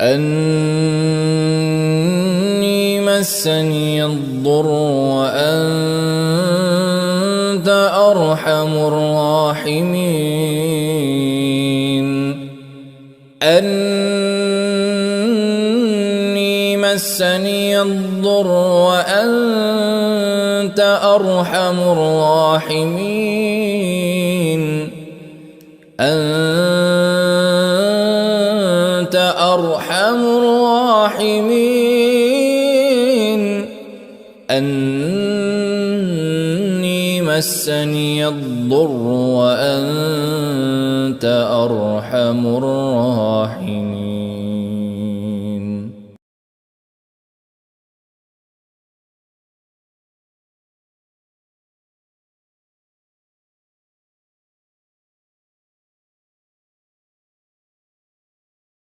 أني مسني الضر وأنت أرحم الراحمين. أني مسني الضر وأنت أرحم الراحمين. أنت أرحم الراحمين. أني مسني الضر وأنت أرحم الراحمين.